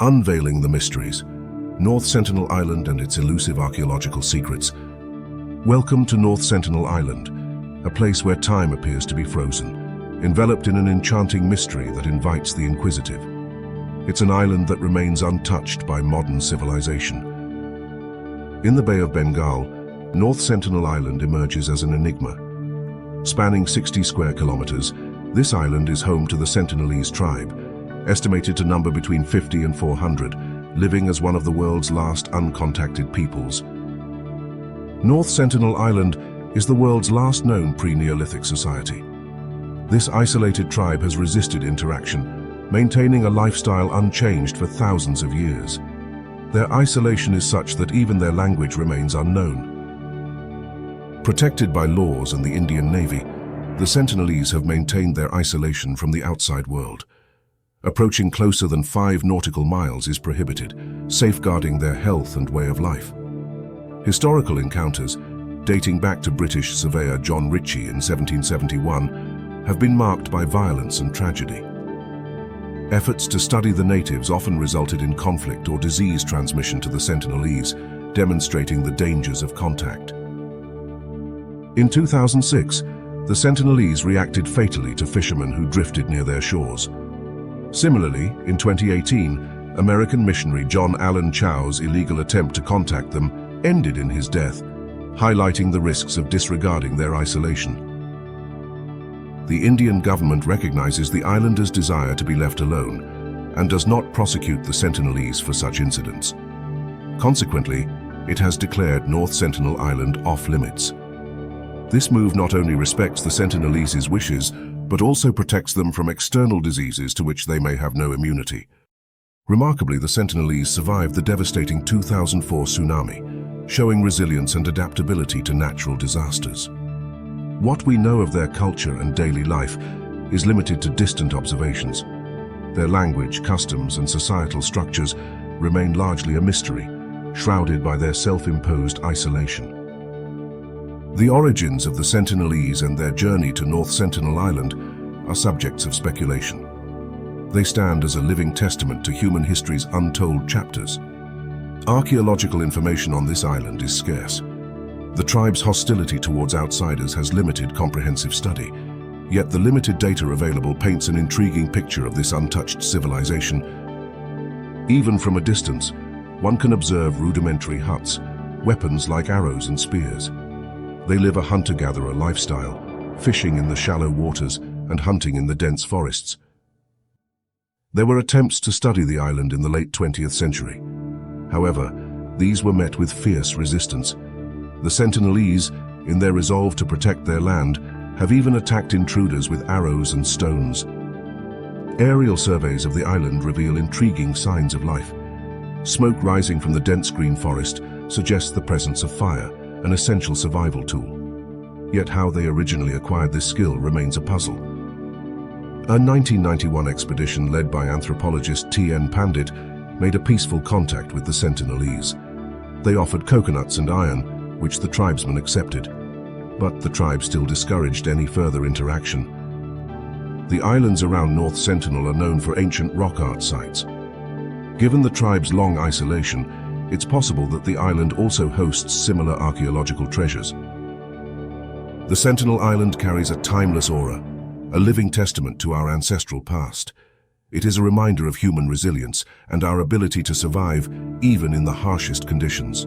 Unveiling the mysteries, North Sentinel Island and its elusive archaeological secrets. Welcome to North Sentinel Island, a place where time appears to be frozen, enveloped in an enchanting mystery that invites the inquisitive. It's an island that remains untouched by modern civilization. In the Bay of Bengal, North Sentinel Island emerges as an enigma. Spanning 60 square kilometers, this island is home to the Sentinelese tribe, estimated to number between 50 and 400, living as one of the world's last uncontacted peoples. North Sentinel Island is the world's last known pre-Neolithic society. This isolated tribe has resisted interaction, maintaining a lifestyle unchanged for thousands of years. Their isolation is such that even their language remains unknown. Protected by laws and the Indian Navy, the Sentinelese have maintained their isolation from the outside world. Approaching closer than 5 nautical miles is prohibited, safeguarding their health and way of life. Historical encounters, dating back to British surveyor John Ritchie in 1771, have been marked by violence and tragedy. Efforts to study the natives often resulted in conflict or disease transmission to the Sentinelese, demonstrating the dangers of contact. In 2006, the Sentinelese reacted fatally to fishermen who drifted near their shores. Similarly, in 2018, American missionary John Allen Chau's illegal attempt to contact them ended in his death, highlighting the risks of disregarding their isolation. The Indian government recognizes the islanders' desire to be left alone and does not prosecute the Sentinelese for such incidents. Consequently, it has declared North Sentinel Island off-limits. This move not only respects the Sentinelese's wishes, but also protects them from external diseases to which they may have no immunity. Remarkably, the Sentinelese survived the devastating 2004 tsunami, showing resilience and adaptability to natural disasters. What we know of their culture and daily life is limited to distant observations. Their language, customs, and societal structures remain largely a mystery, shrouded by their self-imposed isolation. The origins of the Sentinelese and their journey to North Sentinel Island are subjects of speculation. They stand as a living testament to human history's untold chapters. Archaeological information on this island is scarce. The tribe's hostility towards outsiders has limited comprehensive study, yet the limited data available paints an intriguing picture of this untouched civilization. Even from a distance, one can observe rudimentary huts, weapons like arrows and spears. They live a hunter-gatherer lifestyle, fishing in the shallow waters and hunting in the dense forests. There were attempts to study the island in the late 20th century. However, these were met with fierce resistance. The Sentinelese, in their resolve to protect their land, have even attacked intruders with arrows and stones. Aerial surveys of the island reveal intriguing signs of life. Smoke rising from the dense green forest suggests the presence of fire, an essential survival tool. Yet how they originally acquired this skill remains a puzzle. A 1991 expedition led by anthropologist T.N. Pandit made a peaceful contact with the Sentinelese. They offered coconuts and iron, which the tribesmen accepted. But the tribe still discouraged any further interaction. The islands around North Sentinel are known for ancient rock art sites. Given the tribe's long isolation, it's possible that the island also hosts similar archaeological treasures. The Sentinel Island carries a timeless aura, a living testament to our ancestral past. It is a reminder of human resilience and our ability to survive even in the harshest conditions.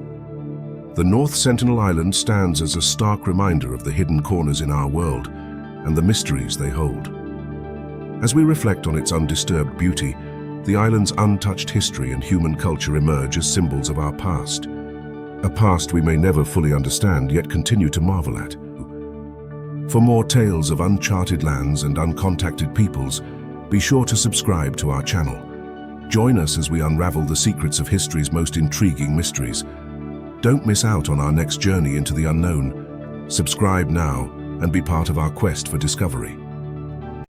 The North Sentinel Island stands as a stark reminder of the hidden corners in our world and the mysteries they hold. As we reflect on its undisturbed beauty, the island's untouched history and human culture emerge as symbols of our past. A past we may never fully understand, yet continue to marvel at. For more tales of uncharted lands and uncontacted peoples, be sure to subscribe to our channel. Join us as we unravel the secrets of history's most intriguing mysteries. Don't miss out on our next journey into the unknown. Subscribe now and be part of our quest for discovery.